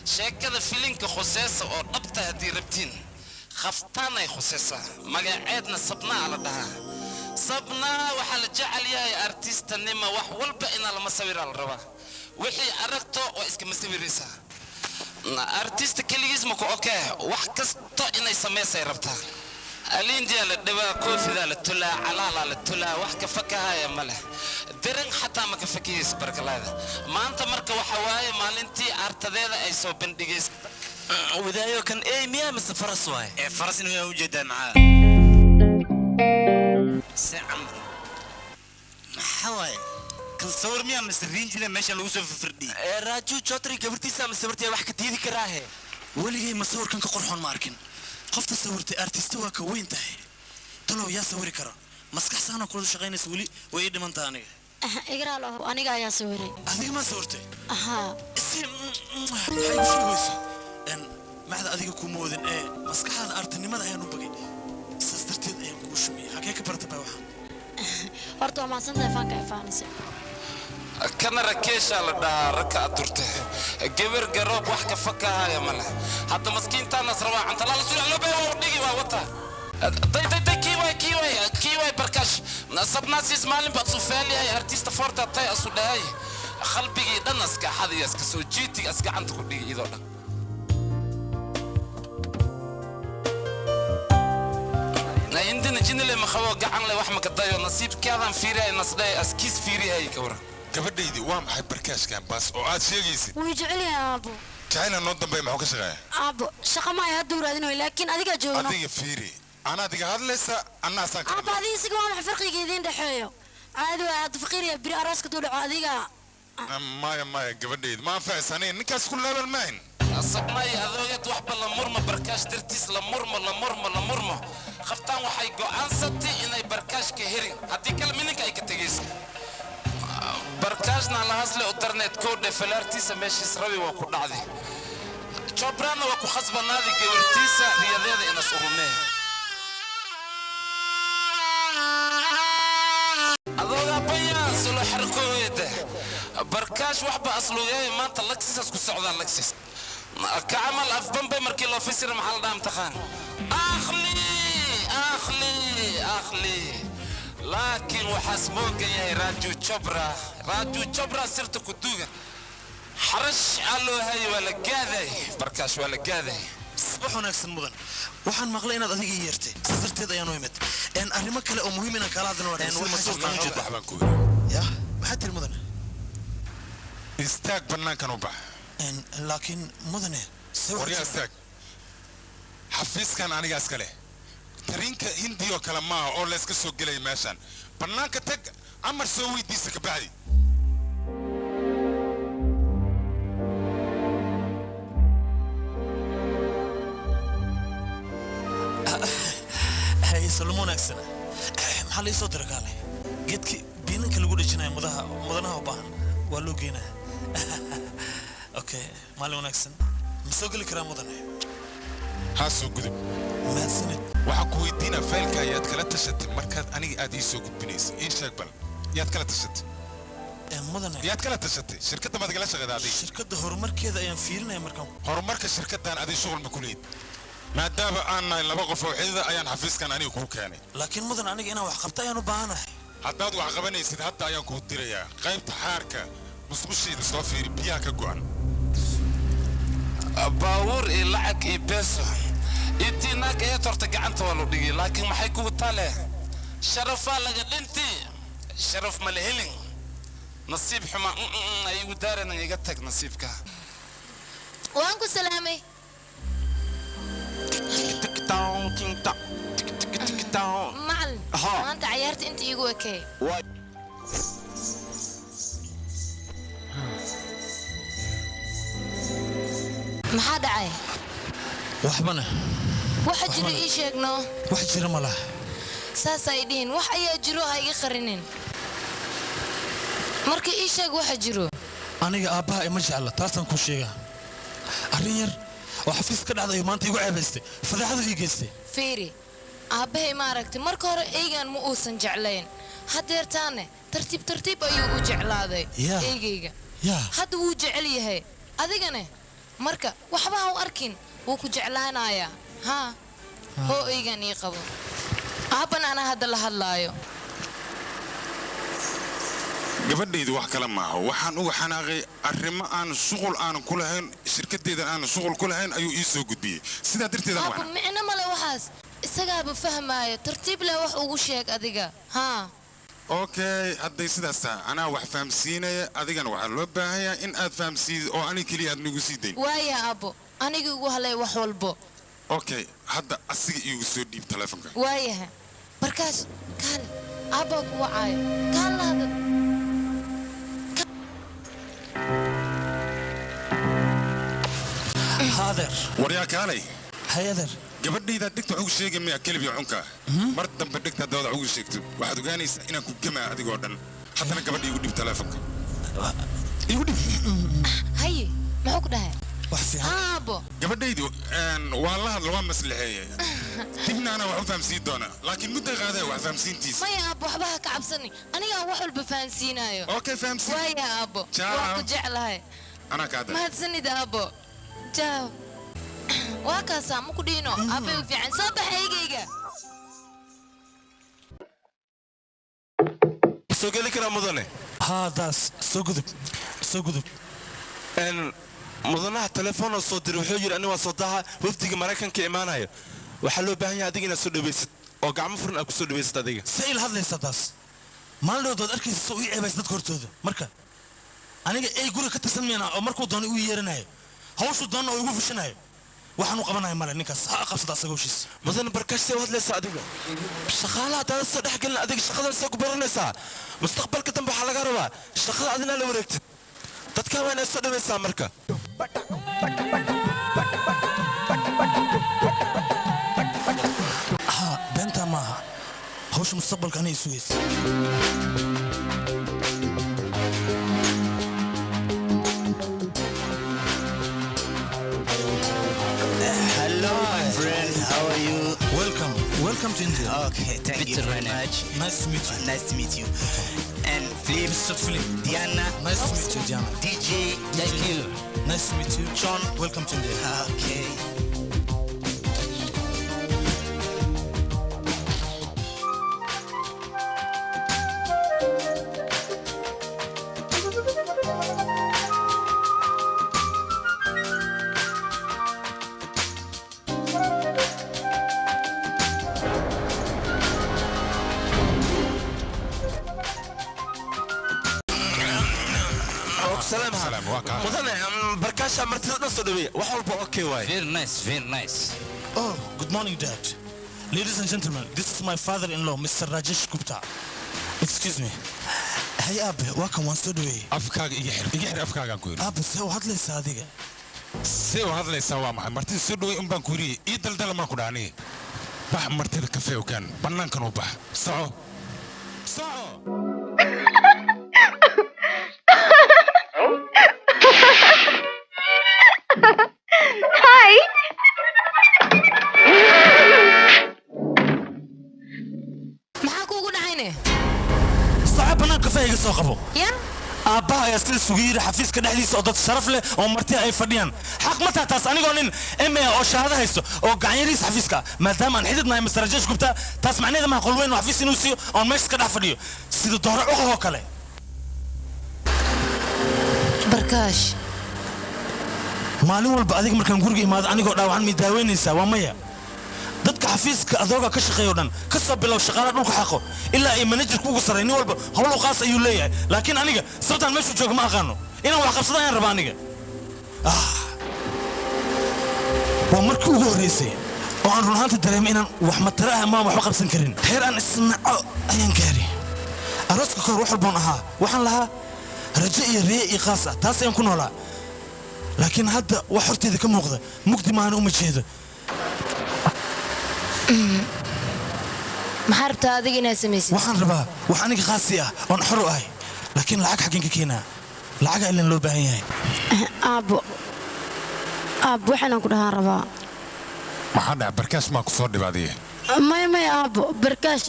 sheekada filinka khuseesa oo dhabta haddii rabtiin khaftaanay khuseysa magaceedna sabnaa la dhahaa sabnaa waxaa la jecel yahay artistanima wax walba inaa lama sawiraa la rabaa wixii aragto oo iskama sawiraysaa artista keligiis ma ku okee wax kasto inay samaysay rabtaa الإنديا للدواء كوفي ذا للتلا على للتلا وحكة فكها يا مله درن حتى ما كفكيس برك الله هذا ما أنت مركب وحواي ما أنتي أرتدينا أي صوب بندقيس وذا يوكن أي مية مس فرس واي فرس إنه يوجد معاه سعم حواي كل صور مية مس الرينج اللي ماشي الوسف في فردي راجو شاطري قبرتي سام سبرتي وحكة تيجي كراهه ولي مصور كان كقرحون ماركن قفت صورتي ارتستوا كوينتهي طلعوا يا صوري كرا مسكح سنه كل شغينس ولي ويد من ثاني اقرا له انا يا صوري هذيك ما صورتي اها حي شو ويسي ان ما هذا اديك كومودن ايه مسكح هذا ارتنimada ayaan u bagay sastarteed ayaan ku shumiyay xagee ka bartay waxa horta ma san telefoonka ifaanisa كنا ركيش على ده ركع ترته جبر جرب وحكة فكها يا ملا حتى مسكين تانا سروا أنت لا لسوا لا بيا وديجي ووتا داي كيوي بركش نصب ناس يسمعلن بتصفالي هاي أرتيست فورتا تاي أصله هاي خلبي دنس كحد يسك سوجيتي أسك عن تقولي إذا نا عندنا جن اللي مخوّق عن له وحمك الضيو نصيب كذا فيري نصدي أسكيس فيري هاي كورة gabadhaydi waa maxay barkaash kan baas oo aad sheegaysid way jecelahay aabo jacayl noo dambeey maxuu ka shaqeeyaa aabo shaqa ma ay hadda raadinayo laakiin adiga joogno adiga fiiri ana adiga hadlaysa anna asan ka aabo adiga siga waa farqiga idin dhaxeeyo caadi waa aad faqiriya bir araaska duu dhaco adiga maya gabadhaydi ma faahsaneen ninkaas ku leebel maahin asabnay adooyad wax bal murma barkaash dirtiis la murma khaftaan waxay go'aansatay inay barkaash ka herin hadii kale minka ay ka tagayso بركاجنا على هذا الانترنت كود فلارتيسا ماشي سراوي وكو دعدي جبرانا وكو خصبا نادي كورتيسا رياضية إنا صغرناه أضوغا بيان سلو حركويته بركاش وحبا أصلو جاي ما انت لكسيس اسكو السعودان لكسيس كعمل أفبان بي مركي الله فيسير محل دام تخان أخلي لكن وحسبوك يا راجو جبرا صرت كدوغا حرش علو هاي ولا قاذي بركاش ولا قاذي صباحو ناكسن مدن waxaan maqlay inaad adiga yeertay sirteed ayaan u imid arrimo kale oo muhiim ah kala hadlano waxaan waxbaan ku ya maxaa tir mudan istaag banaankan u bax laakiin mudane wariya istaag xafiiskan aniga iskale ترينك هندي وكلام ما أو لا سكسو جلي ماشان برنامج تك عمر سوي دي سكبعدي هاي سلمون أكسنا محلي صدر قالي قدك بينك اللي قولي جناي مدنها وبان ولو جينا أوكي مالون أكسن مسوق الكرام مدنه هاسو قدب ما سنت waxaan ku weydiinaa faylka ayaad kala tashatay markaad aniga aad ii soo gudbinaysa ii sheeg bal yaad kala tashatay mudane yaad kala tashatay shirkadda maad igala shaqeeday shirkadda horumarkeeda ayaan fiirinaya markaan horumarka shirkaddan adii shughul ma ku leeyahay maadaama aan nahay laba qof oo xidida ayaan xafiiskan aniga kuu keenay laakiin mudan aniga inaan wax qabto ayaan u baahanahay haddaad wax qabanaysid hadda ayaan kuu dirayaa qaybta xaarka musqushiida soo fiiri biyaha ka go'an baawur iyo lacag iyo beeso إنتي ناك إيه ترتجع أنت والله دقيقة لكن ما حيكون طالع شرف لك أنتي شرف ملهلين نصيب حما أيوة دارنا يقتك نصيبك وانكو سلامي تك تاون تك تاك تك تاون معلم ما أنت عيرت أنت يقوى كي ما حدا عاي وحبنا waxa jiro ii sheegno wax jira ma laha saasay dhiin wax ayaa jiro ha iga qarinin markii ii sheeg waxa jiro aniga aabaha ima jecla taasan ku sheegaa arrin yar oo xafiis ka dhacday maanta igu ceebaystay fadaxadu ii geystay fiiri aabahay ma aragtay marka hore eegan ma uusan jeclayn hadeertaane tartiib ayuu u jeclaaday eegayga hadda wuu jecel yahay adigane marka waxba ha u arkin wuu ku jeclaanayaa haa hoo eygan ii qabo aaban anaa hadda la hadlaayo gabadhaydu wax kale maaha waxaan uga xanaaqay arrimo aan shuqul aan ku lahayn shirkadeedan aan shuqul ku lahayn ayuu ii soo gudbiyey sidaa darteeda aaba micno male waxaas isagaaba fahmaayo tartiib leh wax ugu sheeg adiga haa okay hadday sidaas tahay anaa wax fahamsiinaya adigana waxaa loo baahanyaa in aad fahamsiid oo aniga keliya aad nagu sii dayn waaya aabbo aniga igu halay wax walbo okay hadda asiga iigu soo dhiib taleefonka waayaha markaas kaal aabbaa ku wacaayo kaal lahada haadeer waryaa kaalay hayadeer gabadhayda dhigta ugu sheegay miya kelib iyo cunka mar dambe dhigta dooda ugu sheegto waxaad ogaanaysaa inaan ku gamaa adigoo dhan haddana gabadha igu dhib taleefonka igu dhib haye muxuu ku dhahay wax fiican aabbo gabadhaydu waa la hadla waa maslaxeeye dibna anaa wax u fahamsiin doona laakiin mudday qaadee wax fahamsiintiisa maya aabbo waxba ha ka cabsani anigaa wax walba fahansiinaayo okay fahamsiin waaya aabbo Ciao. waa ku jeclahay anaa kaa da mahadsanid aabbo jaaw waa kaasaa ma ku dhiino aabbay u fiican soo baxa eygayga soo geli karaa mudane haadaas soo gudub mudanaha telefoonoo soo diray wuxuu yidhi aniga waa soo daha wafdiga maraykanka imaanayo waxaa loo baahan yahay adiga inaad soo dhawaysad oo gacmo furan aad ku soo dhawaysad adiga se il hadlaysa taas maalin dhowdood arkaysa soo ii ceebaysa dadka hortooda marka aniga ey guriga ka tirsan miyana oo markuu doono uu yeeranayo hawshuu doonna oo igu fushanayo waxaanu qabanayo male ninkaas ha qabsada asaga hawshiisa mudane barkaashsee u hadlaysaa adiga shaqaalaha haddaada soo dhex gelin adiga shaqadan see ku baranaysaa mustaqbalka dambe waxaa laga rabaa shaqada adinaa la wareegtid dadkaa waa inaad soo dhawaysaa marka ha beentaa maaha hawsha mustaqbalka anay sugaysa Hello, my friend. How are you? welcome to India. Okay, thank you very much. Nice to meet you. Nice to meet you. And Philip, Mr. Philip, Diana, nice to meet you, Diana. DJ, thank you. Nice to meet you, John. welcome to India. Okay. salaam waa kaa mudane barkaasha martida dhan soo dhaweeya wax walba okay waay very nice Oh, good morning, Dad. Ladies and gentlemen, this is my father-in-law, Mr. Rajesh Gupta. Excuse me. Hey, Abe, welcome once to the way. afkaaga iga xir afkaagaan ku yidhi Abe, say what let's adiga. see u hadlaysaa waa maxay martida soo dhaway un baan ku yidhi ii daldala maan ku dhaani bax martida kafee ogaan bannaankan u bax soco Hi. maxaa kuugu dhacayne Saca banaanka kafeega soo qabo. yan Aabbaha ayaa sida sugu yiri xafiiska dhexdiisa oo dad sharaf leh oo marti ay fadhiyaan. Xaq ma tahay taas anigoo nin MA oo shahaado haysto oo gacanyariis xafiiska maadaama aan xididnahay Mr. Rajesh Gupta taas macnaheedu ma qol weyn oo xafiis inuu siiyo oo meesha ka dhex fadhiyo sida dooro uqo kale. barkaash maalin walba adiga markaan guriga imaado anigoo dhaawacan mi daaweynaysaa waa maya dadka xafiiska adooga ka shaqeeyo dhan ka soo bilow shaqaalaha dhulka xaqo ilaa ay manajerku ugu sarreey nin walba howl u qaas ayuu leeyahay laakiin aniga sababtaan meeshuu jooga ma aqaano inaan wax qabsada ayaan rabaa aniga waa markii ugu horreysay oo aan run ahaanta dareemay inaan wax matara ah amaan waxba qabsan karin heer aan isnaco ayaan gaari arooska kahor wax walboon ahaa waxaan lahaa rajo iyo riye iyo qaas ah taas ayaan ku noolaa laakiin hadda wax horteeda ka muuqda mugdi maana uma jeedo maxaa rabtaa adiga inaad samaysid waxaan rabaa wax aniga qaasi ah oon xor u ahay laakiin lacag xaggeen ka keenaa lacaga ilan loo baahan yahay aabbo waxaanaan ku dhahaan rabaa maxaa dhaca barkaash maa ku soo dhibaadiye maya aabbo barkaash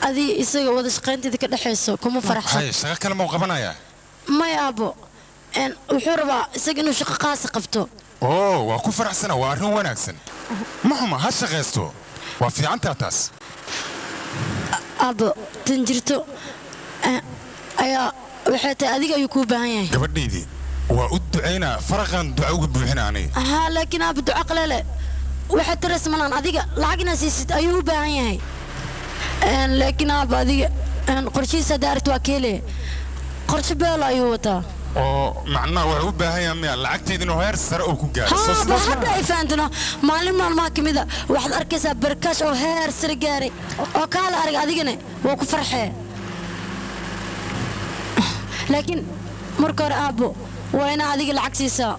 adii isaga wada shaqaynteeda ka dhexayso kuma faraxsan hay shaqa kale mau qabanayaa maya aabbo wuxuu rabaa isaga inuu shaqo qaasa qabto oo waa ku faraxsana waa arrin wanaagsan ma xuma ha shaqaysto waa fiicantaa taas aabbo tan jirto ayaa waxay tahay adiga ayuu kuu baahan yahay gabadhaydii waa u ducaynaa faraqan duca uga buuxina aniga haa laakiin aabbo duco qaleele waxaad tirays malaan adiga lacagna siisid ayuu u baahan yahay laakiin aabbo adiga qorshihiisa daarit waa keele qorshe beelo ayuu wataa oo macnaha wuxuu u baahan yahay miya lacagteeda inuu heer sare uu ku gaaro haa hadda ay fahantina maalin maalmaha ka mida waxaad arkaysaa barkaash oo heer sare gaaray oo kaala arag adigana waa ku farxee laakiin marka hore aabbo waa inaa adiga lacag siisaa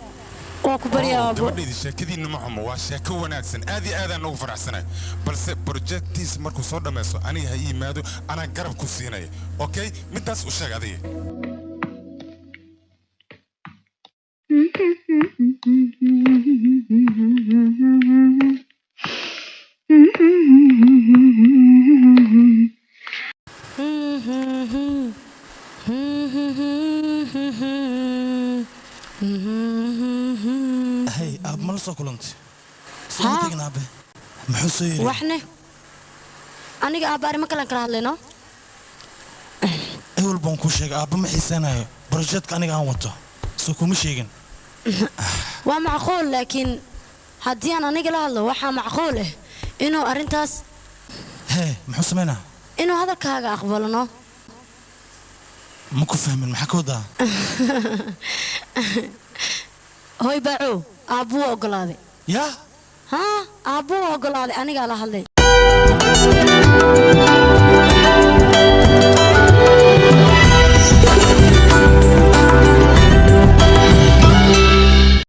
waa ku baryaa aabbo gabadhaydii sheekadiinna ma xumo waa sheeko wanaagsan aad iyo aadaan ugu faraxsanahay balse projectiis markuu soo dhammaysto aniga ha yimaado anaa garab ku siinaya okay midaas u sheeg adiga hey aab ma la soo kulantay soo tagna aabe muxuu soo yiri waxne aniga aabba arrimo kale kala hadlayno awal baan ku sheegay aabba ma xiisanayo projectka aniga aan wato soo kuma sheegin waa macquul laakiin haddii aan aniga la hadlo waxaa macquul ah inuu arrintaas hee muxuu samaynaa inuu hadalkaaga aqbalno ma ku fahmin maxaa ka wadaa hoy baacow aabbu waa oggolaaday yaa haa aabbu waa oggolaaday anigaa la hadlay